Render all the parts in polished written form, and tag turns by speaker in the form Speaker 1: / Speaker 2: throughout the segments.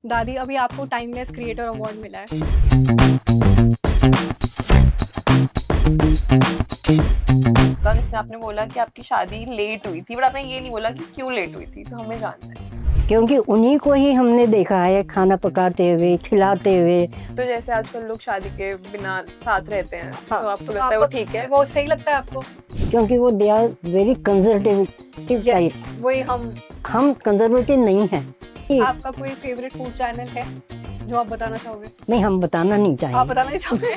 Speaker 1: दादी, अभी आपको टाइमलेस क्रिएटर अवार्ड मिला है।
Speaker 2: इसमें आपने बोला कि आपकी शादी लेट हुई थी, बट आपने ये नहीं बोला कि क्यों लेट हुई थी, तो हमें जानना है।
Speaker 3: क्योंकि उन्हीं को ही हमने देखा है खाना पकाते हुए, खिलाते हुए।
Speaker 2: तो जैसे आजकल लोग शादी के बिना साथ रहते हैं,
Speaker 3: हाँ।
Speaker 2: तो आपको लगता है वो ठीक है?
Speaker 1: वो सही लगता है आपको?
Speaker 3: क्योंकि वो they are very conservative type.
Speaker 1: वही
Speaker 3: हम कंजर्वेटिव नहीं हैं।
Speaker 1: आपका कोई फेवरेट फूड चैनल है जो आप बताना चाहोगे?
Speaker 3: नहीं, हम बताना नहीं
Speaker 1: आप
Speaker 3: चाहेंगे।
Speaker 1: बताना नहीं चाहोगे?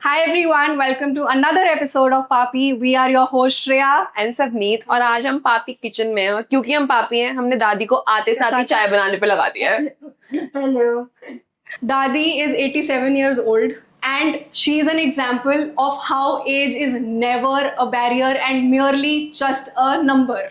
Speaker 1: Hi everyone, welcome to another episode of Papi. We are your host Shreya
Speaker 2: and Savneet, और आज हम पापी किचन में हैं, और क्योंकि हम पापी हैं, हमने दादी को आते साथ ही चाय बनाने पे लगा दिया है।
Speaker 3: Hello.
Speaker 1: Dadi is 87 years old and she is an example of how age is never a barrier and merely just a number.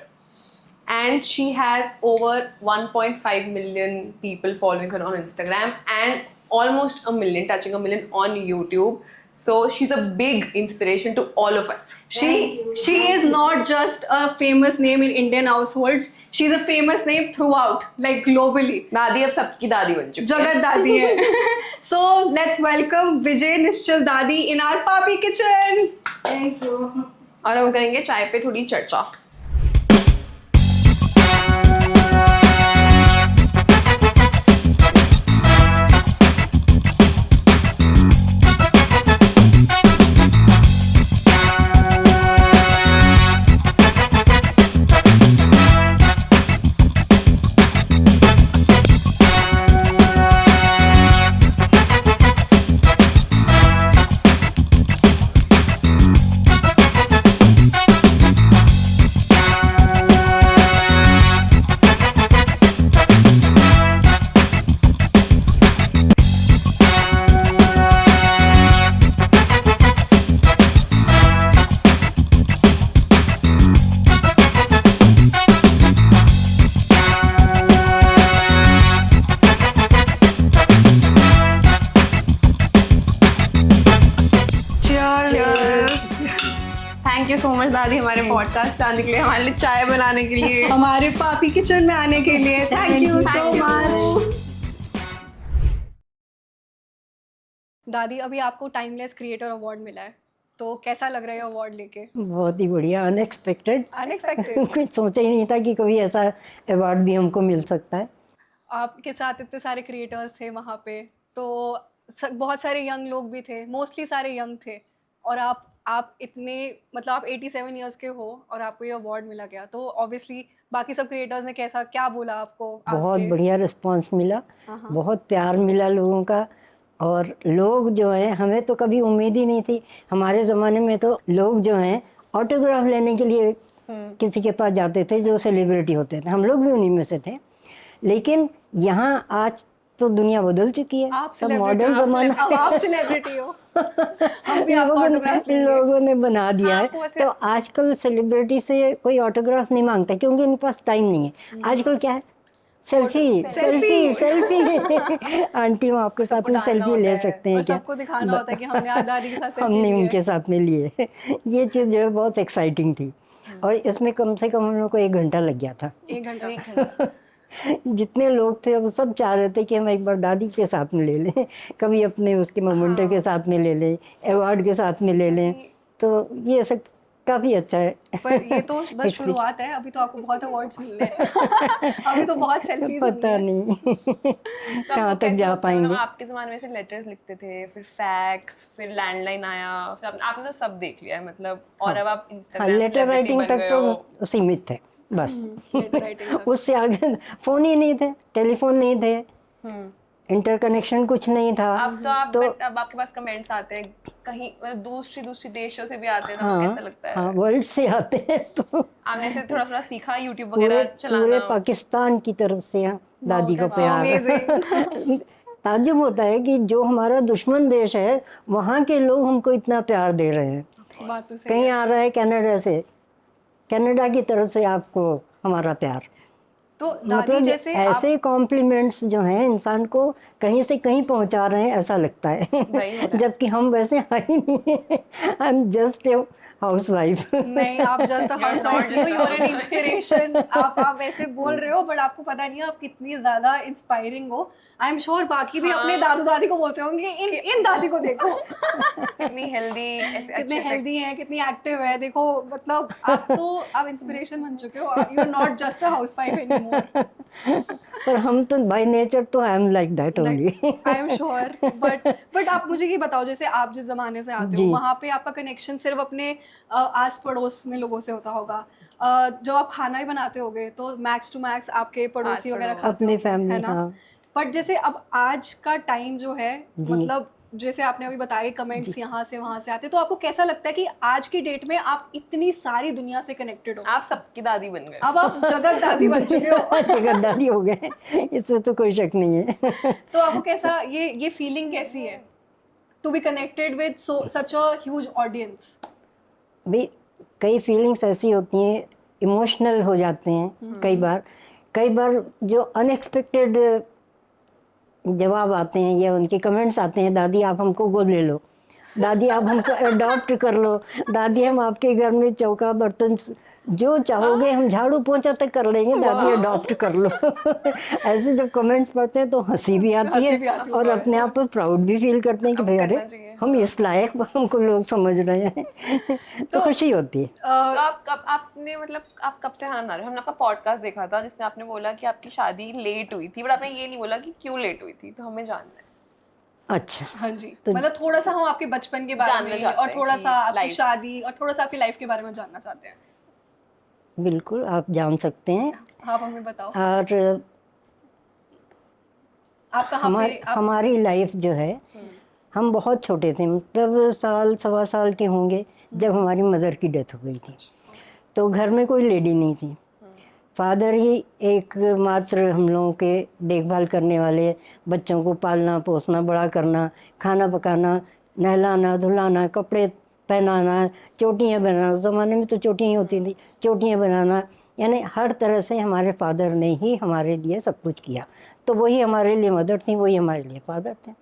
Speaker 2: And she has over 1.5 million people following her on Instagram and almost a million, touching a million on YouTube. So she's a big inspiration to all of us.
Speaker 1: She is not just a famous name in Indian households. She's a famous name throughout, like globally.
Speaker 2: दादी अब सबकी दादी बन चुकी है।
Speaker 1: जगत दादी है। So let's welcome Vijay Nischal Dadi in our Papi kitchen.
Speaker 3: Thank you.
Speaker 2: और हम करेंगे चाय पे थोड़ी चर्चा। थैंक यू सो मच दादी, हमारे पॉडकास्ट आने के लिए, हमारे लिए चाय बनाने के लिए,
Speaker 1: हमारे पापी किचन में आने के लिए thank you so
Speaker 2: Thank you.
Speaker 1: Much. दादी, अभी आपको टाइमलेस क्रिएटर अवार्ड मिला है, तो कैसा लग रहा है अवार्ड लेके?
Speaker 3: बहुत ही बढ़िया, अनएक्सपेक्टेड।
Speaker 1: अनएक्सपेक्टेड।
Speaker 3: कुछ सोचा ही नहीं था कि कभी ऐसा अवार्ड भी हमको मिल सकता है।
Speaker 1: आपके साथ इतने सारे क्रिएटर्स थे वहाँ पे, तो बहुत सारे यंग लोग भी थे, मोस्टली सारे यंग थे, और आप इतने, मतलब आप 87 इयर्स के हो और आपको ये अवार्ड मिला गया, तो ऑब्वियसली बाकी सब क्रिएटर्स ने क्या बोला आपको?
Speaker 3: बहुत बढ़िया रिस्पांस मिला,
Speaker 1: हाँ।
Speaker 3: बहुत प्यार मिला लोगों का। और लोग जो हैं, हमें तो कभी उम्मीद ही नहीं थी। हमारे ज़माने में तो लोग जो हैं ऑटोग्राफ लेने के लिए किसी के पास जाते थे जो सेलिब्रिटी होते थे, हम लोग भी उन्हीं में से थे। लेकिन यहाँ आज तो दुनिया बदल चुकी है,
Speaker 1: आप
Speaker 3: सब मॉडर्न ज़माना।
Speaker 1: अब आप सेलिब्रिटी हो। हम भी आपको ऑटोग्राफ लेंगे।
Speaker 3: लोगों ने बना दिया है।
Speaker 2: हाँ, वैसे-
Speaker 3: तो आजकल सेलिब्रिटी से कोई ऑटोग्राफ नहीं मांगता, क्योंकि उनके पास टाइम नहीं है। आजकल क्या है, सेल्फी सेल्फी सेल्फी। आंटी हम आपके साथ में सेल्फी ले सकते हैं
Speaker 1: और
Speaker 3: क्या?
Speaker 1: सबको दिखाना होता है कि हमने आज दादी के साथ सेल्फी
Speaker 3: हमने
Speaker 1: ली है।
Speaker 3: उनके साथ में लिए। ये चीज़ जो है बहुत एक्साइटिंग थी, और इसमें कम से कम हम लोग को 1 घंटा लग गया था।
Speaker 1: 1 घंटा।
Speaker 3: जितने लोग थे वो सब चाह रहे थे कि हम एक बार दादी के साथ में ले लें, कभी अपने उसके मोमेंटो के साथ में ले लें, अवार्ड के साथ में ले लें। तो ये सब काफ़ी अच्छा है।
Speaker 1: पर ये तो बस शुरुआत है, अभी तो आपको बहुत अवार्ड्स मिल रहे हैं। अभी तो बहुत सेल्फीज
Speaker 3: पता नहीं कहाँ तक जा पाएंगे।
Speaker 2: आपके जमाने में से लेटर्स लिखते थे, फिर फैक्स, फिर लैंडलाइन आया, फिर आपने तो सब देख लिया है, मतलब। और अब आप
Speaker 3: हाँ,
Speaker 2: इंस्टाग्राम
Speaker 3: लेटर राइटिंग तक तो सीमित थे बस। उससे आगे फ़ोन ही नहीं थे, टेलीफोन नहीं थे, इंटरकनेक्शन कुछ नहीं था।
Speaker 2: अब आपके पास कमेंट्स आते हैं कहीं, मतलब दूसरी देशों से भी आते हैं, तो
Speaker 3: हाँ,
Speaker 2: कैसा लगता है?
Speaker 3: हाँ, वर्ल्ड से आते हैं। तो
Speaker 2: आपने से थोड़ा सीखा यूट्यूब वगैरह चलाना?
Speaker 3: पूरे पाकिस्तान की तरफ से दादी को प्यार। ताज्जुब होता है कि जो हमारा दुश्मन देश है, वहाँ के लोग हमको इतना प्यार दे रहे हैं।
Speaker 1: बात तो सही
Speaker 3: कहीं
Speaker 1: है।
Speaker 3: आ रहा है कनाडा से, कनाडा की तरफ से आपको हमारा प्यार।
Speaker 1: तो दादी
Speaker 3: मतलब
Speaker 1: जैसे
Speaker 3: ऐसे कॉम्प्लीमेंट्स जो हैं इंसान को कहीं से कहीं पहुंचा रहे हैं, ऐसा लगता है।
Speaker 2: वही हो रहा है।
Speaker 3: जबकि हम वैसे हैं ही नहीं। हम जस्ट हाउस वाइफ।
Speaker 1: नहीं, आप जस्ट हाउस वाइफ हो, यू आर एन इंस्पिरेशन। आप ऐसे बोल रहे हो बट आपको पता नहीं है आप कितनी ज्यादा इंस्पायरिंग हो। आई एम श्योर बाकी भी अपने दादू दादी को बोलते होंगे इन दादी को देखो
Speaker 2: कितनी हेल्दी,
Speaker 1: कितने हेल्दी है, कितनी एक्टिव है। देखो मतलब आप इंस्पिरेशन बन चुके हो। You are not just a housewife anymore.
Speaker 3: पर हम तो बाय नेचर तो I am like that only.
Speaker 1: I am sure. But आप मुझे ये बताओ, जैसे आप जिस जमाने से आते हो
Speaker 3: जी।
Speaker 1: वहाँ पे आपका कनेक्शन सिर्फ अपने आस पड़ोस में लोगों से होता होगा। जब आप खाना ही बनाते होगे तो मैक्स टू मैक्स आपके पड़ोसी वगैरह खाते
Speaker 3: अपनी
Speaker 1: होंगे,
Speaker 3: फैमिली,
Speaker 1: है ना?
Speaker 3: हाँ
Speaker 1: बट जैसे अब आज का टाइम जो है,
Speaker 3: जी।
Speaker 1: मतलब जैसे आपने अभी बताया कमेंट्स यहाँ से वहाँ से आते, तो आपको कैसा लगता है कि आज की डेट में आप इतनी सारी दुनिया से कनेक्टेड हो?
Speaker 2: आप सबकी दादी बन गए।
Speaker 1: अब आप जगत दादी बन चुके हो।
Speaker 3: जगतदारी हो गए, इसमें तो कोई शक नहीं है।
Speaker 1: तो आपको कैसा ये फीलिंग कैसी है to be connected with such a huge audience?
Speaker 3: भी कई फीलिंग्स ऐसी होती हैं, इमोशनल हो जाते हैं कई बार जो अनएक्सपेक्टेड जवाब आते हैं या उनके कमेंट्स आते हैं, दादी आप हमको गोद ले लो, दादी आप हमको अडॉप्ट कर लो, दादी हम आपके घर में चौका बर्तन जो चाहोगे हम झाड़ू पोंछा तक कर लेंगे, दादी अडॉप्ट कर लो। ऐसे जब कमेंट्स पढ़ते हैं तो हंसी भी आती
Speaker 1: हंसी भी आती
Speaker 3: है और अपने आप पर प्राउड भी फील करते हैं कि भाई अरे हम इस लायक हमको लोग समझ रहे हैं। तो खुशी होती है।
Speaker 2: तो आपने मतलब आप कब से खाना बना रहे हो? हमने आपका पॉडकास्ट देखा था जिसमें आपने बोला कि आपकी शादी लेट हुई थी, बट आपने ये नहीं बोला कि क्यों लेट हुई थी, तो हमें जानना है।
Speaker 3: अच्छा,
Speaker 1: हाँ जी,
Speaker 3: तो
Speaker 1: मतलब थोड़ा सा हम आपके बचपन के बारे
Speaker 2: जानना
Speaker 1: में
Speaker 2: चाहते
Speaker 1: और
Speaker 2: हैं
Speaker 1: थोड़ा
Speaker 2: कि
Speaker 1: सा आपकी
Speaker 2: life-
Speaker 1: शादी और थोड़ा सा आपकी लाइफ के बारे में जानना चाहते हैं।
Speaker 3: बिल्कुल आप जान सकते हैं।
Speaker 1: आप हमें बताओ,
Speaker 3: और
Speaker 1: आप कहाँ पे
Speaker 3: हमारी लाइफ जो है, हम बहुत छोटे थे, मतलब साल सवा साल के होंगे जब हमारी मदर की डेथ हो गई थी। तो घर में कोई लेडी नहीं थी, फादर ही एक मात्र हम लोगों के देखभाल करने वाले, बच्चों को पालना पोसना बड़ा करना, खाना पकाना, नहलाना धुलाना, कपड़े पहनाना, चोटियाँ बनाना, उस ज़माने में तो चोटियाँ ही होती थी, चोटियाँ बनाना, यानी हर तरह से हमारे फादर ने ही हमारे लिए सब कुछ किया। तो वही हमारे लिए मदर थी, वही हमारे लिए फादर थे।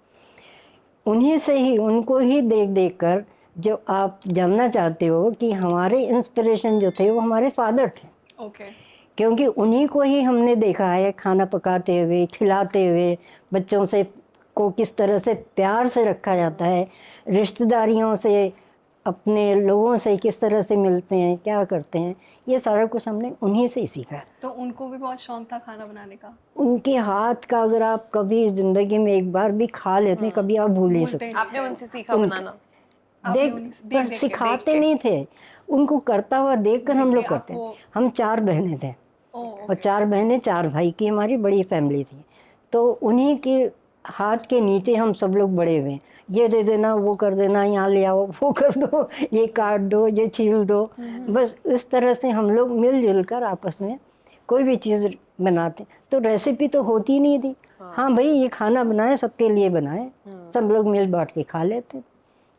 Speaker 3: उन्हीं से ही, उनको ही देख देख कर जो आप जानना चाहते हो कि हमारे इंस्पिरेशन जो थे वो हमारे फादर थे,
Speaker 1: ओके,
Speaker 3: क्योंकि उन्हीं को ही हमने देखा है खाना पकाते हुए, खिलाते हुए, बच्चों से को किस तरह से प्यार से रखा जाता है, रिश्तेदारियों से, अपने लोगों से किस तरह से मिलते हैं, क्या करते हैं, ये सारा कुछ हमने उन्हीं से ही सीखा।
Speaker 1: तो उनको भी बहुत शौक था खाना बनाने का?
Speaker 3: उनके हाथ का अगर आप कभी ज़िंदगी में एक बार भी खा लेते हैं, कभी आप भूल नहीं
Speaker 1: भूलते
Speaker 3: सकते।
Speaker 1: नहीं
Speaker 2: आपने उनसे सीखा बनाना?
Speaker 1: आपने
Speaker 3: देख
Speaker 1: उन्हीं से-
Speaker 3: पर
Speaker 1: देख के-
Speaker 3: सिखाते नहीं थे, उनको करता हुआ देखकर हम
Speaker 1: देख
Speaker 3: लोग
Speaker 1: के
Speaker 3: करते हैं।
Speaker 1: आपको-
Speaker 3: हम 4 बहनें थे
Speaker 1: ओ,
Speaker 3: और 4 बहनें 4 भाई की हमारी बड़ी फैमिली थी। तो उन्हीं के हाथ के नीचे हम सब लोग बड़े हुए। ये दे देना, वो कर देना, यहाँ ले आओ, वो कर दो, ये काट दो, ये छील दो, बस इस तरह से हम लोग मिलजुल कर आपस में कोई भी चीज़ बनाते। तो रेसिपी तो होती ही नहीं थी। हाँ भाई ये खाना बनाए, सबके लिए बनाए, सब लोग मिल बांट के खा लेते।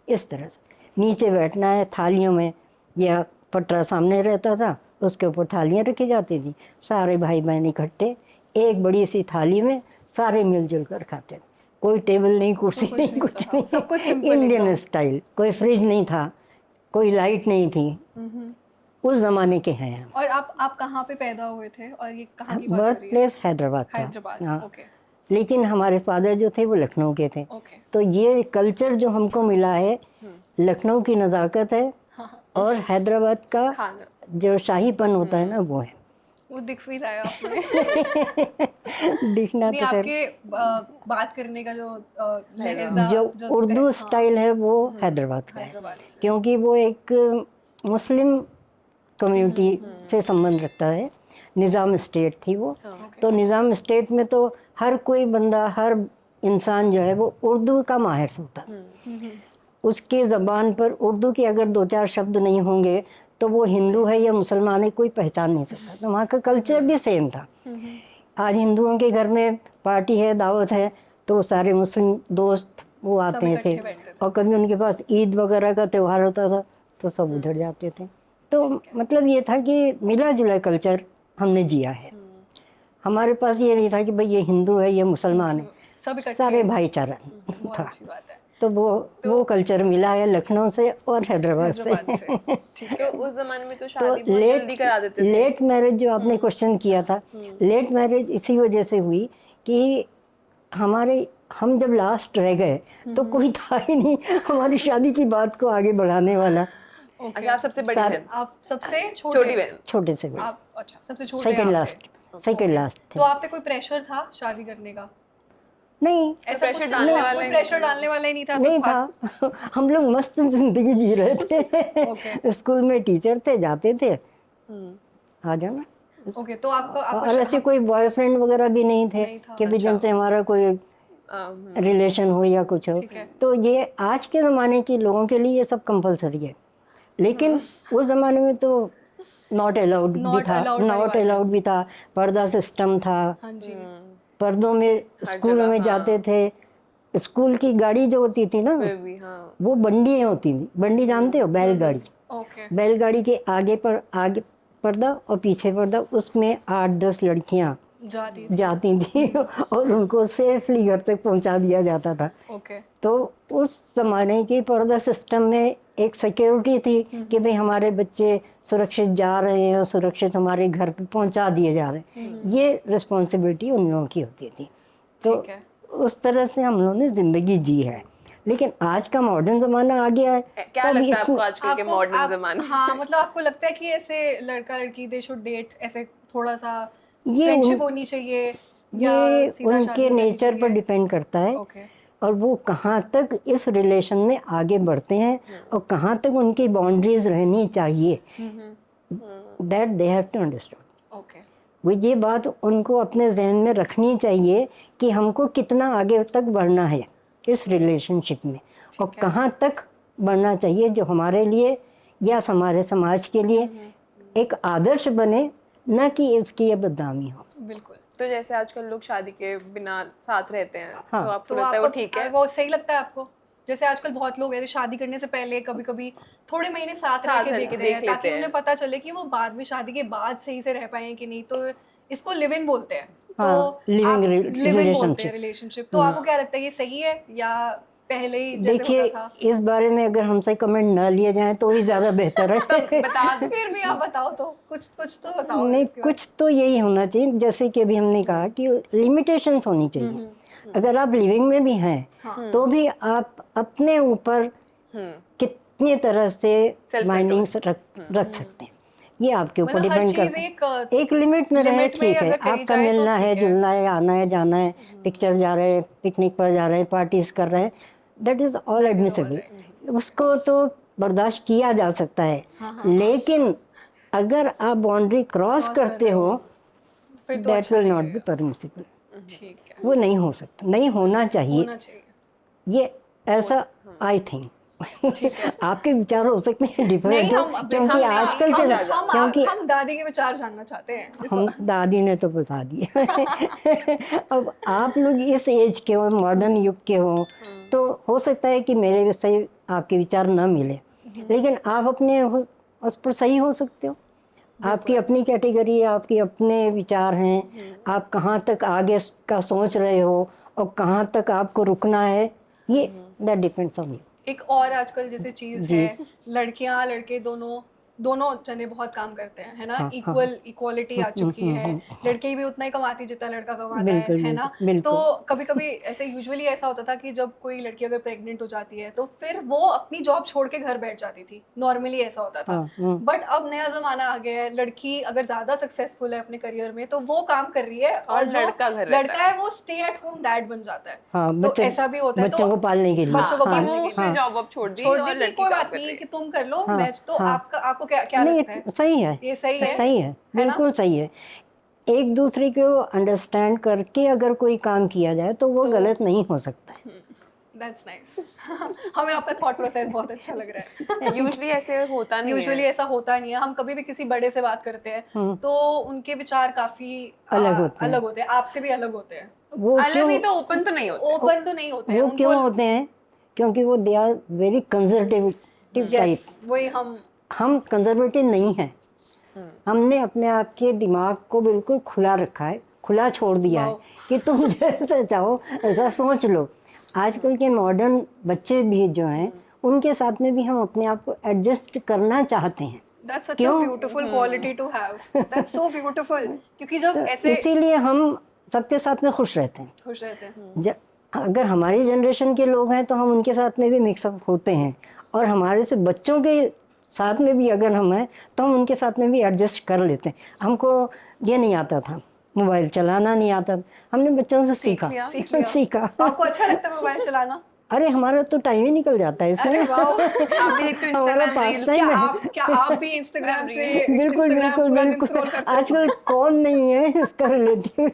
Speaker 3: इस तरह से नीचे बैठना है, थालियों में या पटरा सामने रहता था, उसके ऊपर थालियाँ रखी जाती थी, सारे भाई बहन इकट्ठे एक बड़ी सी थाली में सारे मिलजुल कर खाते थे। कोई टेबल नहीं, कुर्सी नहीं, कुछ
Speaker 1: होता था, सब कुछ
Speaker 3: नहीं,
Speaker 1: simple
Speaker 3: इंडियन
Speaker 1: एकदम।
Speaker 3: स्टाइल। कोई फ्रिज नहीं था, कोई लाइट नहीं थी, उस ज़माने के हैं हम।
Speaker 1: और आप कहाँ पे पैदा हुए थे और ये कहाँ की बात हो
Speaker 3: बर्थ
Speaker 1: रही है?
Speaker 3: प्लेस हैदराबाद था।
Speaker 1: हैदराबाद,
Speaker 3: हाँ,
Speaker 1: ओके
Speaker 3: लेकिन हमारे फादर जो थे वो लखनऊ के थे।
Speaker 1: ओके।
Speaker 3: तो ये कल्चर जो हमको मिला है, लखनऊ की नज़ाकत है और हैदराबाद का
Speaker 2: खाना
Speaker 3: जो शाहीपन होता है ना, वो है।
Speaker 1: वो दिख भी रहा है आपने।
Speaker 3: दिखना
Speaker 1: नहीं,
Speaker 3: तो खैर,
Speaker 1: आपके बात करने का जो लहजा
Speaker 3: जो उर्दू
Speaker 1: हाँ,
Speaker 3: स्टाइल है वो हैदराबाद का है,
Speaker 1: हैदराबाद से।
Speaker 3: क्योंकि वो एक मुस्लिम कम्युनिटी से संबंध रखता है। निज़ाम स्टेट थी वो।
Speaker 1: ओके,
Speaker 3: तो निज़ाम स्टेट में तो हर कोई बंदा, हर इंसान जो है वो उर्दू का माहिर होता है। उसके ज़बान पर उर्दू के अगर 2-4 शब्द नहीं होंगे तो वो हिंदू है या मुसलमान है कोई पहचान नहीं सकता। तो वहाँ का कल्चर भी सेम था। आज हिंदुओं के घर में पार्टी है, दावत है, तो वो सारे मुस्लिम दोस्त वो
Speaker 1: सब
Speaker 3: आते थे,
Speaker 1: इकट्ठे बैठते थे।
Speaker 3: और कभी उनके पास ईद वगैरह का त्यौहार होता था तो सब उधर जाते थे। तो मतलब ये था कि मिला जुला कल्चर हमने जिया है। हमारे पास ये नहीं था कि भाई ये हिंदू है, ये मुसलमान है,
Speaker 1: सब इकट्ठे
Speaker 3: सारे भाईचारा
Speaker 1: बहुत
Speaker 3: था।
Speaker 1: अच्छी बात है।
Speaker 3: तो वो कल्चर मिला है लखनऊ से और हैदराबाद
Speaker 1: हैदराबाद
Speaker 3: से।
Speaker 1: से ठीक है।
Speaker 2: तो उस जमाने में तो
Speaker 3: तो
Speaker 2: शादी बहुत जल्दी करा देते थे।
Speaker 3: लेट मैरिज जो आपने क्वेश्चन किया था, लेट मैरिज इसी वजह से हुई कि हम जब लास्ट रह गए तो कोई था ही नहीं हमारी शादी की बात को आगे बढ़ाने वाला।
Speaker 1: ओके।
Speaker 2: अच्छा, आप सबसे बड़ी बहन?
Speaker 1: आप सबसे
Speaker 2: छोटी बहन?
Speaker 3: छोटे से बड़े,
Speaker 1: आप अच्छा सबसे छोटे
Speaker 3: सेकंड
Speaker 1: आप
Speaker 3: लास्ट,
Speaker 1: थे।
Speaker 3: Second
Speaker 1: okay.
Speaker 3: लास्ट थे।
Speaker 1: तो आप पे कोई प्रेशर था शादी करने का?
Speaker 3: नहीं,
Speaker 1: ऐसा
Speaker 2: pressure
Speaker 1: कुछ
Speaker 2: डालने
Speaker 1: नहीं,
Speaker 2: वाला
Speaker 1: कोई
Speaker 2: ही
Speaker 1: प्रेशर डालने वाला ही नहीं था?
Speaker 3: नहीं
Speaker 1: तो
Speaker 3: था। हम लोग मस्त जिंदगी जी रहे थे।
Speaker 1: ओके।
Speaker 3: स्कूल में टीचर थे, जाते थे,
Speaker 2: हम्म।
Speaker 3: आ जाना।
Speaker 1: ओके, तो आपको
Speaker 3: और ऐसे कोई बॉयफ्रेंड वगैरह भी नहीं थे
Speaker 1: नहीं था,
Speaker 3: कि भी
Speaker 1: अच्छा।
Speaker 3: जिनसे हमारा कोई रिलेशन हो या कुछ हो।
Speaker 1: ठीक है।
Speaker 3: तो ये आज के ज़माने के लोगों के लिए ये सब कंपलसरी है, लेकिन उस ज़माने में तो नॉट अलाउड भी
Speaker 1: Not
Speaker 3: था,
Speaker 1: allowed वाली
Speaker 3: नॉट
Speaker 1: बात है।
Speaker 3: अलाउड भी था, पर्दा सिस्टम था,
Speaker 1: हाँ जी।
Speaker 3: पर्दों में स्कूल
Speaker 2: जगह,
Speaker 3: में जाते थे। स्कूल की गाड़ी जो होती थी ना,
Speaker 2: उसमें भी, हाँ।
Speaker 3: वो बंडी होती थी। बंडी जानते हो, बैलगाड़ी।
Speaker 1: ओके।
Speaker 3: बैलगाड़ी के आगे पर्दा और पीछे पर्दा, उसमें 8-10 लड़कियां
Speaker 1: जाती थी।
Speaker 3: थी और उनको सेफली घर तक पहुंचा दिया जाता था।
Speaker 1: ओके।
Speaker 3: तो उस जमाने के पर्दा सिस्टम में एक सिक्योरिटी थी कि भाई हमारे बच्चे सुरक्षित जा रहे हैं और सुरक्षित हमारे घर पे पहुंचा दिए जा रहे हैं, ये रिस्पॉन्सिबिलिटी उन लोगों की होती थी। तो
Speaker 1: ठीक है।
Speaker 3: उस तरह से हम लोगों ने ज़िंदगी जी है। लेकिन आज का मॉडर्न ज़माना आ गया है।
Speaker 2: क्या
Speaker 3: तब
Speaker 2: लगता है
Speaker 3: इसको-
Speaker 2: आपको आजकल के मॉडर्न जमाने?
Speaker 1: हाँ, मतलब आपको लगता है कि ऐसे लड़का लड़की दे शुड डेट, ऐसे थोड़ा सा
Speaker 3: ये
Speaker 1: फ्रेंडशिप
Speaker 3: उन-
Speaker 1: होनी चाहिए या
Speaker 3: ये
Speaker 1: सीधा शादी
Speaker 3: उनके
Speaker 1: हो जानी
Speaker 3: नेचर पर
Speaker 1: चाहिए?
Speaker 3: डिपेंड करता है
Speaker 1: ओके।
Speaker 3: और वो कहाँ तक इस रिलेशन में आगे बढ़ते हैं और कहाँ तक उनकी बाउंड्रीज रहनी चाहिए। That they have to understand.
Speaker 1: Okay.
Speaker 3: वो ये बात उनको अपने जहन में रखनी चाहिए कि हमको कितना आगे तक बढ़ना है इस रिलेशनशिप में और
Speaker 1: है।
Speaker 3: कहाँ तक बढ़ना चाहिए, जो हमारे लिए या हमारे समाज के लिए एक आदर्श बने, न कि उसकी ये बदनामी हो।
Speaker 1: बिल्कुल।
Speaker 2: तो जैसे आजकल लोग शादी के बिना साथ रहते हैं,
Speaker 3: हाँ।
Speaker 2: तो आपको
Speaker 1: तो
Speaker 2: लगता है वो
Speaker 1: आपको
Speaker 2: ठीक है?
Speaker 1: वो सही लगता है आपको? जैसे आजकल बहुत लोग ऐसे शादी करने से पहले कभी कभी थोड़े महीने साथ रह के देखते हैं,
Speaker 2: लेते
Speaker 1: ताकि
Speaker 2: हैं।
Speaker 1: उन्हें पता चले कि वो बाद में शादी के बाद सही से रह पाए कि नहीं। तो इसको लिव इन बोलते हैं।
Speaker 3: हाँ,
Speaker 1: तो
Speaker 3: living
Speaker 1: लिव इन बोलते हैं
Speaker 3: relationship।
Speaker 1: रिलेशनशिप। तो आपको क्या लगता है, ये सही है या पहले ही जैसे
Speaker 3: देखिए,
Speaker 1: होता था?
Speaker 3: इस बारे में अगर हमसे कमेंट ना लिए जाएं तो ही ज़्यादा बेहतर है।
Speaker 2: बता दो।
Speaker 1: फिर भी आप बताओ, तो कुछ कुछ तो बताओ
Speaker 3: नहीं,
Speaker 1: इसके बारे
Speaker 3: कुछ तो यही होना चाहिए, जैसे कि अभी हमने कहा कि लिमिटेशंस होनी चाहिए। अगर आप लिविंग में भी हैं तो भी आप अपने ऊपर कितनी तरह से माइंडिंग्स रख सकते हैं, ये आपके ऊपर
Speaker 1: मतलब हर
Speaker 3: डिपेंड
Speaker 1: चीज
Speaker 3: करता है। एक लिमिट में रहे,
Speaker 1: लिमिट में
Speaker 3: ठीक है।
Speaker 1: अगर करी
Speaker 3: आपका
Speaker 1: जाए तो
Speaker 3: मिलना है,
Speaker 1: ठीक है।
Speaker 3: जुलना है, आना है, जाना है, पिक्चर जा रहे हैं, पिकनिक पर जा रहे हैं, पार्टीज कर रहे हैं, दैट इज ऑल एडमिसिबल। उसको तो बर्दाश्त किया जा सकता है। लेकिन अगर आप बाउंड्री क्रॉस करते हो,
Speaker 1: फिर तो
Speaker 3: दैट
Speaker 1: अच्छा
Speaker 3: विल
Speaker 1: नहीं
Speaker 3: नॉट बी
Speaker 1: लगेगा।
Speaker 3: परमिसिबल।
Speaker 1: ठीक है,
Speaker 3: वो नहीं हो सकता, नहीं होना चाहिए।
Speaker 1: होना चाहिए।
Speaker 3: ये ऐसा आई थिंक आपके विचार हो सकते हैं डिफरेंट
Speaker 1: नहीं,
Speaker 3: हो,
Speaker 1: हम
Speaker 3: क्योंकि आजकल के क्योंकि
Speaker 1: हम दादी के विचार जानना चाहते हैं।
Speaker 3: हम दादी ने तो बता दिया। अब आप लोग इस एज के हो, मॉडर्न युग के हो, तो हो सकता है कि मेरे सही आपके विचार ना मिले, लेकिन आप अपने उस पर सही हो सकते हो। आपकी अपनी कैटेगरी है, आपके अपने विचार हैं, आप कहाँ तक आगे का सोच रहे हो और कहाँ तक आपको रुकना है, ये दैट डिपेंड्स ऑन यू।
Speaker 1: एक और आजकल जैसे चीज है, लड़कियां लड़के दोनों जने बहुत काम करते हैं, है ना?
Speaker 3: हाँ,
Speaker 1: इक्वालिटी आ चुकी है। लड़के भी उतना ही कमाती जितना लड़का कमाता
Speaker 3: बिल्कुल,
Speaker 1: है ना?
Speaker 3: बिल्कुल।
Speaker 1: तो कभी कभी ऐसे यूजुअली ऐसा होता था कि जब कोई लड़की अगर प्रेग्नेंट हो जाती है तो फिर वो अपनी जॉब छोड़ के घर बैठ जाती थी। नॉर्मली ऐसा होता था। बट अब नया जमाना आ गया है, लड़की अगर ज्यादा सक्सेसफुल है अपने करियर में तो वो काम कर रही है और जो
Speaker 2: लड़का घर रहता
Speaker 1: लड़का है वो स्टे एट होम डैड बन जाता है।
Speaker 3: हाँ,
Speaker 1: तो ऐसा भी होता है।
Speaker 3: बच्चों को पालने के लिए।
Speaker 1: बच्चों को
Speaker 3: हाँ,
Speaker 1: पालने के
Speaker 2: उसने
Speaker 1: लिए
Speaker 2: जॉब अब छोड़ दी
Speaker 1: छोड़
Speaker 2: और
Speaker 1: दी,
Speaker 2: लड़की
Speaker 1: कोई
Speaker 2: काम
Speaker 1: बात
Speaker 2: कर
Speaker 1: नहीं
Speaker 2: रही
Speaker 1: कि
Speaker 2: है।
Speaker 1: तुम कर लो
Speaker 3: हाँ,
Speaker 1: मैच। तो
Speaker 3: हाँ।
Speaker 1: आपको क्या
Speaker 3: नहीं,
Speaker 1: लगता है?
Speaker 3: सही है,
Speaker 1: ये सही है?
Speaker 3: सही है, बिल्कुल सही है। एक दूसरे को अंडरस्टैंड करके अगर कोई काम किया जाए तो वो गलत नहीं हो सकता है।
Speaker 1: That's nice. हमें आपका थॉट प्रोसेस बहुत अच्छा लग रहा है।
Speaker 2: यूजुअली ऐसे होता नहीं
Speaker 1: यूजुअली
Speaker 2: है।
Speaker 1: ऐसा होता नहीं है। हम कभी भी किसी बड़े से बात करते हैं तो उनके विचार काफी अलग होते हैं, आपसे भी अलग होते हैं।
Speaker 3: वो
Speaker 2: अलग नहीं तो ओपन तो नहीं होते।
Speaker 1: ओपन तो नहीं होते हैं।
Speaker 3: वो क्यों होते हैं? क्योंकि वो they are very conservative type.
Speaker 1: Yes, वही
Speaker 3: हम कंजर्वेटिव नहीं हैं। हमने अपने आप के दिमाग को बिल्कुल खुला रखा है, खुला छोड़ दिया है कि तुम जैसे चाहो ऐसा सोच लो। आजकल के मॉडर्न बच्चे भी जो हैं उनके साथ में भी हम अपने आप को एडजस्ट करना चाहते हैं।
Speaker 1: That's such a beautiful quality to have. That's so beautiful. क्योंकि जब ऐसे
Speaker 3: इसीलिए हम सबके साथ में खुश रहते हैं।
Speaker 1: खुश रहते हैं।
Speaker 3: अगर हमारी जनरेशन के लोग हैं तो हम उनके साथ में भी मिक्सअप होते हैं, और हमारे से बच्चों के साथ में भी अगर हम हैं तो हम उनके साथ में भी एडजस्ट कर लेते हैं। हमको ये नहीं आता था, मोबाइल चलाना नहीं आता, हमने बच्चों से सीखा।
Speaker 1: आपको अच्छा लगता है मोबाइल चलाना?
Speaker 3: अरे हमारा तो टाइम ही निकल जाता है इसमें।
Speaker 1: अरे वाह,
Speaker 2: आप भी देखते हो Instagram रील?
Speaker 1: क्या आप भी इंस्टाग्राम से
Speaker 3: बिल्कुल
Speaker 1: Instagram
Speaker 3: बिल्कुल
Speaker 1: पूरा दिन
Speaker 3: बिल्कुल।
Speaker 1: स्क्रॉल करते हो?
Speaker 3: आजकल कौन नहीं है इसका रिलेटिव,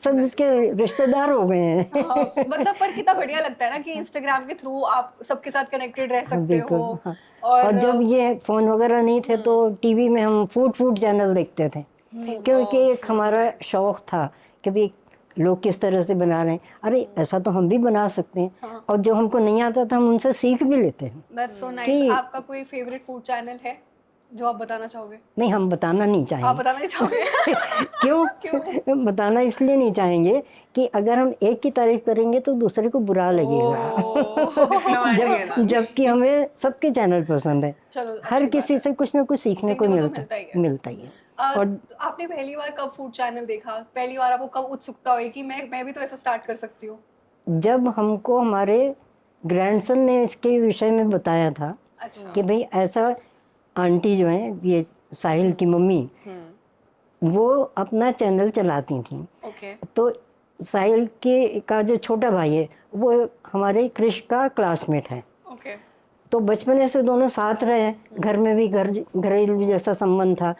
Speaker 3: सब इसके रिश्तेदार हो गए हैं।
Speaker 1: हाँ, मतलब पर कितना बढ़िया लगता है ना कि इंस्टाग्राम के थ्रू आप सबके साथ कनेक्टेड रह सकते
Speaker 3: बिल्कुल,
Speaker 1: हो।
Speaker 3: हाँ।
Speaker 1: और
Speaker 3: जब ये फोन वगैरह नहीं थे तो टीवी में हम फूड चैनल देखते थे, क्योंकि एक हमारा शौक था कि भाई लोग किस तरह से बना रहे हैं, अरे ऐसा तो हम भी बना सकते हैं।
Speaker 1: हाँ।
Speaker 3: और जो हमको नहीं आता था हम उनसे सीख भी लेते हैं।
Speaker 1: That's so nice.
Speaker 3: कि-
Speaker 1: आपका कोई फेवरेट फूड चैनल है जो आप बताना चाहोगे?
Speaker 3: नहीं, हम बताना नहीं
Speaker 1: आप
Speaker 3: चाहेंगे।
Speaker 1: बताना नहीं चाहोगे?
Speaker 3: क्यों? हम बताना इसलिए नहीं चाहेंगे कि अगर हम एक की तारीफ करेंगे तो दूसरे को बुरा लगेगा। जबकि हमें सबके चैनल पसंद है,
Speaker 1: चलो
Speaker 3: हर किसी से कुछ ना कुछ सीखने को मिलता ही है। और
Speaker 1: तो आपने पहली बार कब फूड चैनल देखा? पहली बार आपको कब उत्सुकता हुई कि मैं भी तो ऐसा स्टार्ट कर सकती हूँ?
Speaker 3: जब हमको हमारे ग्रैंडसन ने इसके विषय में बताया था
Speaker 1: अच्छा।
Speaker 3: कि भाई ऐसा आंटी जो है, ये साहिल की मम्मी, वो अपना चैनल चलाती थी।
Speaker 1: ओके।
Speaker 3: तो साहिल के का जो छोटा भाई है वो हमारे क्रिश का क्लासमेट है।
Speaker 1: ओके।
Speaker 3: तो बचपन से दोनों साथ रहे, घर में भी घरेलू जैसा संबंध था।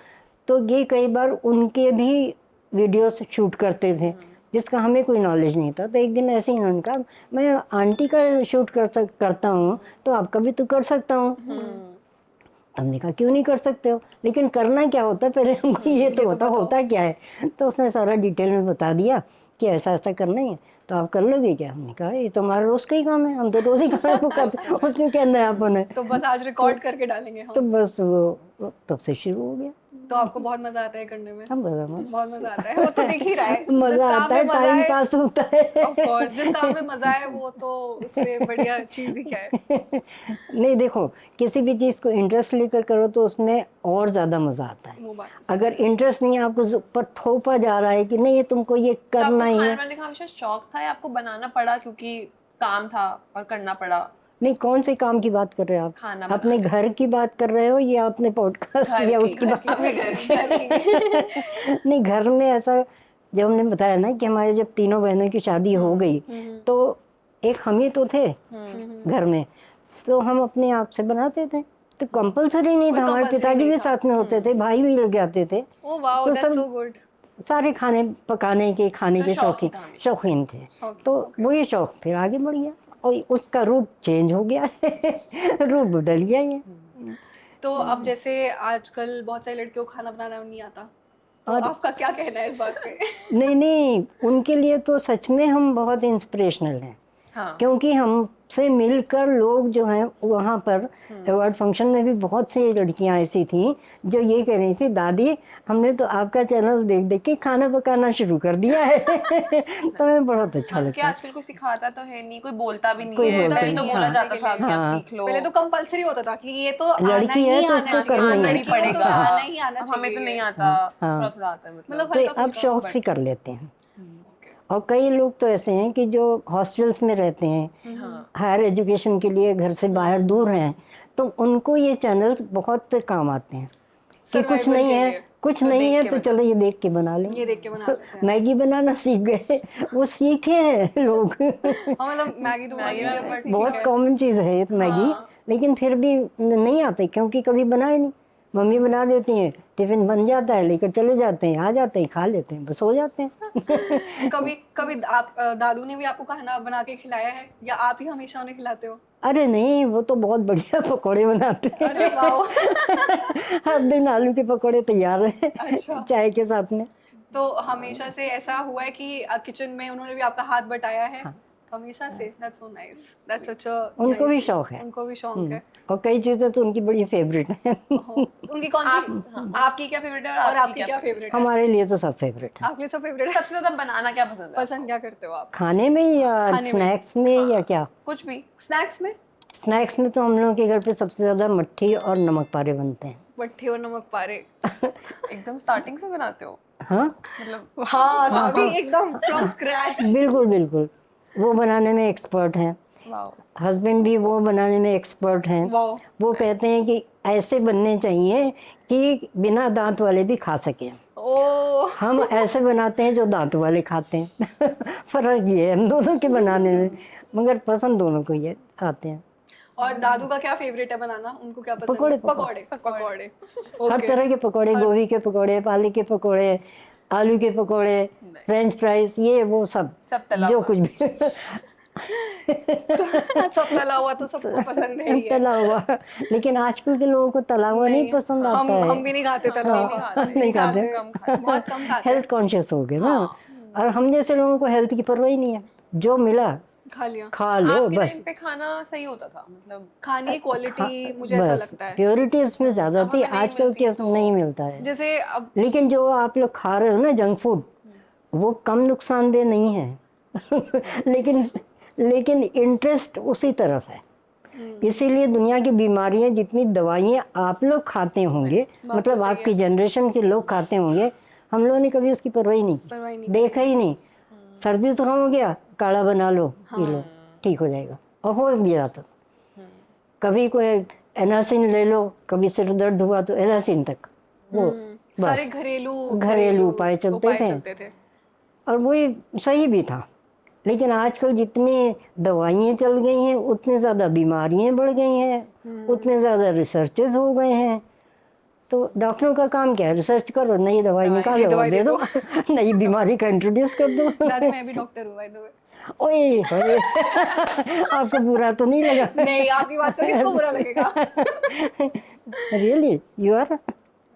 Speaker 3: तो ये कई बार उनके भी वीडियोस शूट करते थे जिसका हमें कोई नॉलेज नहीं था। तो एक दिन ऐसे ही उन्होंने कहा, मैं आंटी का शूट करता हूँ तो आपका भी तो कर सकता हूँ। हमने कहा क्यों नहीं कर सकते हो, लेकिन करना क्या होता है पहले हमको ये तो होता क्या है। तो उसने सारा डिटेल में बता दिया कि ऐसा ऐसा करना है, तो आप कर लोगे क्या? हमने कहा ये तो हमारा रोज का ही काम है, हम तो रोज ही काम करते हैं, उसमें क्या नयापन है।
Speaker 1: तो बस आज रिकॉर्ड करके डालेंगे हम।
Speaker 3: तो बस वो तब से शुरू हो गया।
Speaker 1: तो आपको बहुत मजा आता है करने में?
Speaker 3: हम
Speaker 1: बहुत मजा आता है, वो तो दिख ही रहा है। जिस
Speaker 3: मजा
Speaker 1: काम
Speaker 3: आता
Speaker 1: में
Speaker 3: है,
Speaker 1: मजा
Speaker 3: टाइम
Speaker 1: है,
Speaker 3: पास होता है।
Speaker 1: ऑफ कोर्स, जिस काम में मजा है वो तो उससे बढ़िया चीज ही क्या है।
Speaker 3: नहीं देखो, किसी भी चीज़ को इंटरेस्ट लेकर करो तो उसमें और ज़्यादा मज़ा आता है।
Speaker 1: वो बात तो
Speaker 3: अगर इंटरेस्ट नहीं है, आपको पर थोपा जा रहा है कि नहीं ये तुमको ये करना ही है।
Speaker 2: खाना बनाने का हमेशा शौक था या आपको बनाना पड़ा क्योंकि काम था और करना पड़ा?
Speaker 3: नहीं, कौन से काम की बात कर रहे हो आप?
Speaker 2: खाना
Speaker 3: अपने घर की बात कर रहे हो या अपने पॉडकास्ट या उसकी बात? नहीं, घर में ऐसा जब हमने बताया ना कि हमारे जब तीनों बहनों की शादी हो गई तो एक हम ही तो थे घर में, तो हम अपने आप से बनाते थे। तो कंपलसरी नहीं था, हमारे पिताजी भी साथ में होते थे, भाई भी लग जाते थे।
Speaker 1: Oh wow, that's so good.
Speaker 3: सारे खाने पकाने के, खाने के शौकीन थे। तो वही शौक फिर आगे बढ़ गया और उसका रूप चेंज हो गया रूप बदल गया ये।
Speaker 1: तो अब जैसे आजकल बहुत सारी लड़कियों को खाना बनाना नहीं आता, तो आपका क्या कहना है इस बात पे?
Speaker 3: नहीं, उनके लिए तो सच में हम बहुत इंस्पिरेशनल हैं।
Speaker 2: हाँ।
Speaker 3: क्योंकि हमसे मिलकर लोग जो हैं वहाँ पर अवार्ड फंक्शन में भी बहुत सी लड़कियाँ ऐसी थी जो ये कह रही थी, दादी हमने तो आपका चैनल देख देख के खाना पकाना शुरू कर दिया है। तो हमें बहुत अच्छा लगता है।
Speaker 2: आजकल कोई सिखाता तो है नहीं, कोई बोलता भी नहीं
Speaker 3: कोई
Speaker 2: है।
Speaker 3: बोलता
Speaker 2: पहले तो
Speaker 3: नहीं,
Speaker 2: बोला
Speaker 3: हाँ।
Speaker 2: जाता था कि आप सीख लो।
Speaker 1: पहले तो कंपलसरी होता था कि ये तो
Speaker 3: लड़की है तो उसको करना ही
Speaker 2: पड़ेगा,
Speaker 1: आना
Speaker 2: हमें तो नहीं आता,
Speaker 3: हाँ।
Speaker 2: थोड़ा आता है
Speaker 1: मतलब
Speaker 3: तो
Speaker 1: हल्का
Speaker 3: अब शौक से कर लेते हैं। और कई लोग तो ऐसे हैं कि जो हॉस्टल्स में रहते हैं, हायर एजुकेशन के लिए घर से बाहर दूर हैं, तो उनको ये चैनल्स बहुत काम आते हैं कि कुछ नहीं है तो चलो ये देख के बना लें।
Speaker 1: ये देख के बना लेते हैं।
Speaker 3: मैगी बनाना सीख गए, वो सीखे हैं लोग।
Speaker 1: मतलब मैगी तो बना लिया, बट
Speaker 3: बहुत कॉमन चीज़ है ये तो मैगी, लेकिन फिर भी नहीं आते क्योंकि कभी बनाए नहीं। मम्मी बना देती हैं, टिफिन बन जाता है, लेकर चले जाते हैं, आ जाते हैं, खा लेते हैं, बस हो जाते हैं।
Speaker 1: कभी आप दादू ने भी आपको खाना बना के खिलाया है या आप ही हमेशा उन्हें खिलाते हो?
Speaker 3: अरे नहीं, वो तो बहुत बढ़िया पकोड़े बनाते हैं।
Speaker 1: अरे वाह।
Speaker 3: हर दिन आलू के पकोड़े तैयार हैं।
Speaker 1: अच्छा।
Speaker 3: चाय के साथ में।
Speaker 1: तो हमेशा से ऐसा हुआ है कि किचन में उन्होंने भी आपका हाथ बटाया है? हमेशा से, that's so nice, that's such a
Speaker 3: उनको भी शौक है।
Speaker 1: उनको भी शौक है।
Speaker 3: और कई चीज़ें तो उनकी बड़ी फेवरेट हैं।
Speaker 1: ओहो, उनकी कौन सी?
Speaker 2: आपकी क्या फेवरेट है
Speaker 1: और आपकी क्या फेवरेट है?
Speaker 3: हमारे लिए तो सब फेवरेट है।
Speaker 1: आपके लिए सब फेवरेट है?
Speaker 2: सबसे ज्यादा बनाना क्या पसंद है?
Speaker 1: पसंद क्या करते हो आप?
Speaker 3: खाने में या
Speaker 1: खाने में।
Speaker 3: स्नैक्स में या क्या?
Speaker 2: कुछ भी।
Speaker 1: स्नैक्स में?
Speaker 3: स्नैक्स में तो हम लोगों के घर पे सबसे ज़्यादा मट्ठी और नमक पारे बनते हैं।
Speaker 1: मट्ठी और नमक पारे।
Speaker 2: एकदम स्टार्टिंग से बनाते हो?
Speaker 3: हाँ
Speaker 2: मतलब
Speaker 1: हाँ, अभी एकदम फ्रॉम स्क्रैच।
Speaker 3: बिल्कुल बिल्कुल, वो बनाने में एक्सपर्ट हैं।
Speaker 2: वाओ।
Speaker 3: हस्बैंड भी वो बनाने में एक्सपर्ट हैं।
Speaker 1: वाओ।
Speaker 3: वो कहते हैं कि ऐसे बनने चाहिए कि बिना दांत वाले भी खा सकें।
Speaker 1: ओ,
Speaker 3: हम ऐसे बनाते हैं जो दांत वाले खाते हैं। फर्क ये है हम दोनों के बनाने में, मगर पसंद दोनों को ये आते हैं।
Speaker 1: और दादू का क्या फेवरेट है बनाना? उनको क्या पसंद
Speaker 3: पकोड़े,
Speaker 1: है? पकोड़े। पकोड़े।
Speaker 3: हर
Speaker 1: ओके।
Speaker 3: तरह के पकोड़े, गोभी के पकोड़े, पालक के पकोड़े, आलू के पकोड़े, फ्रेंच फ्राइज, ये वो सब
Speaker 2: सब तला
Speaker 3: जो
Speaker 2: हुआ।
Speaker 3: कुछ भी
Speaker 1: सब तला हुआ तो सबको पसंद है ही है।
Speaker 3: तला हुआ। लेकिन आजकल के लोगों को तला हुआ नहीं पसंद आता है।
Speaker 1: हम भी नहीं खाते तला
Speaker 2: हम
Speaker 1: हुआ।
Speaker 2: नहीं खाते।
Speaker 3: नहीं खाते।
Speaker 2: कम खाते।
Speaker 1: बहुत कम खाते हैं।
Speaker 3: हेल्थ कॉन्शियस हो गए ना। और हम जैसे लोगों को हेल्थ की परवाह ही नहीं है, जो मिला
Speaker 1: खा लिया।
Speaker 3: खा लो
Speaker 2: आपके
Speaker 3: बस।
Speaker 2: टाइम पे खाना सही होता था, मतलब
Speaker 1: खाने की क्वालिटी मुझे ऐसा
Speaker 3: बस
Speaker 1: लगता है।
Speaker 3: प्योरिटी उसमें ज़्यादा
Speaker 2: अब
Speaker 3: थी,
Speaker 2: हमें नहीं
Speaker 3: आजकल
Speaker 2: मिलती
Speaker 3: के
Speaker 2: तो-
Speaker 3: नहीं मिलता है।
Speaker 1: जैसे अब
Speaker 3: लेकिन जो आप लोग खा रहे हो ना जंक फूड, वो कम नुकसानदेह नहीं है। लेकिन इंटरेस्ट उसी तरफ है। इसीलिए दुनिया की बीमारियां, जितनी दवाइयाँ आप लोग खाते होंगे, मतलब आपकी जनरेशन के लोग खाते होंगे, हम लोगों ने कभी उसकी परवाह ही नहीं की,
Speaker 1: परवाह नहीं
Speaker 3: देखा ही नहीं। सर्दी जुकाम हो गया, काढ़ा बना लो, पी लो, ठीक हो जाएगा, और हो गया। तो कभी कोई एनासिन ले लो, कभी सिर दर्द हुआ तो एनासिन तक, वो
Speaker 1: सारे
Speaker 3: बस
Speaker 1: घरेलू
Speaker 3: उपाय चलते थे।
Speaker 1: थे।
Speaker 3: और वो सही भी था। लेकिन आजकल जितनी दवाइयाँ चल गई हैं, उतनी ज़्यादा बीमारियाँ बढ़ गई हैं, उतने ज़्यादा रिसर्चेज हो गए हैं। तो डॉक्टरों का काम क्या है? रिसर्च करो, नई दवाई निकालो और दे दो। नई बीमारी का इंट्रोड्यूस कर दो।
Speaker 1: दादी मैं भी डॉक्टर हूँ बाय द वे।
Speaker 3: ओए होए, आपको बुरा तो नहीं लगा?
Speaker 1: नहीं, आपकी बात तो किसको बुरा लगेगा?
Speaker 3: Really you are?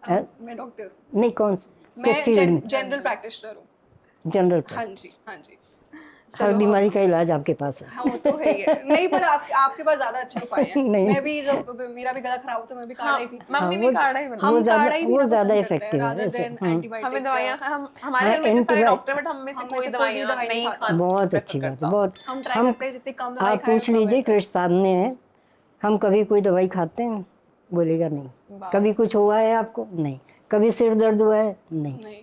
Speaker 1: मैं डॉक्टर हूँ।
Speaker 3: नहीं, कौन
Speaker 1: मैं
Speaker 3: किस फील्ड में?
Speaker 1: जनरल प्रैक्टिशनर हूँ।
Speaker 3: जनरल
Speaker 1: हाँ जी, हाँ जी।
Speaker 3: हर बीमारी का इलाज आपके पास है।
Speaker 1: हाँ, वो तो है ही है। नहीं, पर आपके पास ज्यादा अच्छे उपाय हैं।
Speaker 3: नहीं।
Speaker 1: मैं भी जब मेरा भी गला खराब हो तो मैं भी काढ़ा ही पीती हूँ।
Speaker 2: मम्मी भी काढ़ा ही बनाती
Speaker 1: हम
Speaker 3: वो ज़्यादा-
Speaker 1: काढ़ा ही
Speaker 3: वो
Speaker 1: पीना
Speaker 3: ज़्यादा
Speaker 1: पसंद करते हैं
Speaker 3: effective है
Speaker 1: rather
Speaker 3: वैसे।
Speaker 1: than antibiotics
Speaker 2: हमें
Speaker 1: या-
Speaker 2: दवाइयाँ हमारे घर में इतने सारे डॉक्टर, बट हम में से कोई दवाइयाँ नहीं खाते।
Speaker 3: बहुत अच्छी बात है, बहुत।
Speaker 1: हम ट्राई करते हैं जितनी कम दवाई
Speaker 3: आप
Speaker 1: खाएं
Speaker 3: पूछ
Speaker 1: उतना
Speaker 3: लीजिए,
Speaker 1: बेहतर।
Speaker 3: कृष्ण सामने है, हम कभी कोई दवाई खाते हैं? बोलेगा नहीं। कभी कुछ हुआ है आपको? नहीं। कभी सिर दर्द हुआ है? नहीं।
Speaker 1: नहीं,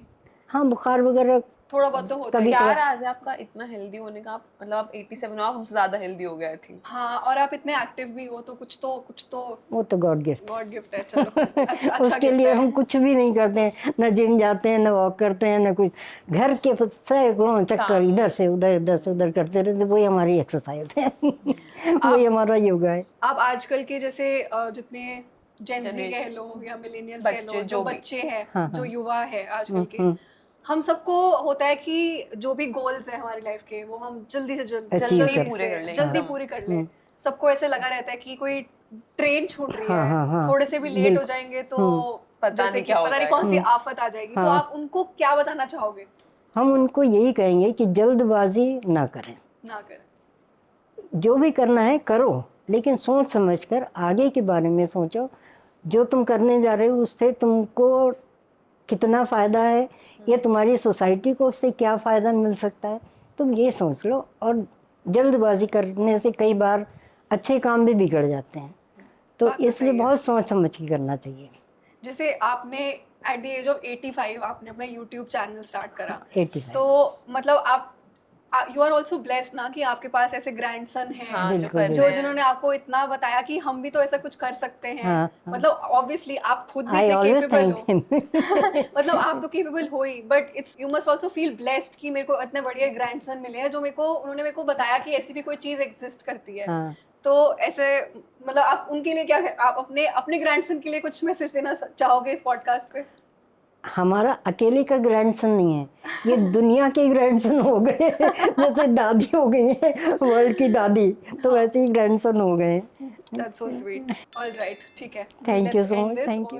Speaker 3: हाँ, बुखार वगैरह
Speaker 1: थोड़ा बहुत तो होता
Speaker 3: कभी
Speaker 1: है।
Speaker 2: क्या राज है आपका इतना हेल्दी होने का? आप मतलब आप 87 हो, आप हमसे ज्यादा हेल्दी हो गए थी।
Speaker 1: हाँ, और आप इतने एक्टिव भी हो तो कुछ तो
Speaker 3: वो तो गॉड गिफ्ट।
Speaker 1: गॉड गिफ्ट है। चलो, अच्छा
Speaker 3: उसके
Speaker 1: गिफ्ट
Speaker 3: लिए
Speaker 1: है।
Speaker 3: हम कुछ भी नहीं करते हैं, न जिम जाते हैं, न वॉक करते हैं, न कुछ। घर के सैकड़ों चक्कर इधर से उधर करते रहते, वही हमारी एक्सरसाइज है। वही हमारा योगा है।
Speaker 1: आप आजकल के जैसे जितने जेनजी कह लो या मिलेनियल्स कह लो, जो बच्चे हैं, जो युवा है आजकल के, हम सबको होता है कि जो भी गोल्स है हमारी लाइफ के, वो हम जल्दी से जल्दी पूरी कर लें। सबको ऐसे लगा रहता है कि कोई ट्रेन छूट रही है, थोड़े से भी लेट हो जाएंगे तो पता नहीं कौन सी आफत आ जाएगी। तो आप उनको क्या बताना चाहोगे?
Speaker 3: हम उनको यही कहेंगे कि जल्दबाजी ना करें। जो भी करना है करो, लेकिन सोच समझकर आगे के बारे में सोचो। जो तुम करने जा रहे हो उससे तुमको कितना फ़ायदा है, या तुम्हारी सोसाइटी को उससे क्या फ़ायदा मिल सकता है, तुम ये सोच लो। और जल्दबाजी करने से कई बार अच्छे काम भी बिगड़ जाते हैं। तो इसलिए बहुत सोच समझ के करना चाहिए।
Speaker 1: जैसे आपने एट द एज ऑफ 85 आपने अपना यूट्यूब चैनल स्टार्ट करा।
Speaker 3: 85।
Speaker 1: तो मतलब आप यू आर ऑल्सो ब्लेस्ड ना कि आपके पास ऐसे ग्रैंडसन हैं जो जिन्होंने आपको इतना बताया कि हम भी तो ऐसा कुछ कर सकते हैं। मतलब ऑब्वियसली आप खुद भी इतने केपेबल हो। मतलब आप तो केपेबल हो ही, but it's you must also feel blessed कि मेरे को इतने बढ़िया ग्रैंडसन मिले हैं जो उन्होंने मेरे को बताया कि ऐसी भी कोई चीज़ एग्जिस्ट करती है। तो ऐसे मतलब आप उनके लिए क्या, आप अपने ग्रैंडसन के लिए कुछ मैसेज देना चाहोगे इस पॉडकास्ट पे?
Speaker 3: हमारा अकेले का ग्रैंडसन नहीं है, ये दुनिया के ग्रैंडसन हो गए। जैसे दादी हो गई है वर्ल्ड की दादी, तो वैसे ही ग्रैंडसन हो गए।
Speaker 1: That's so sweet. All right, ठीक है।
Speaker 3: Thank you so much. Thank you.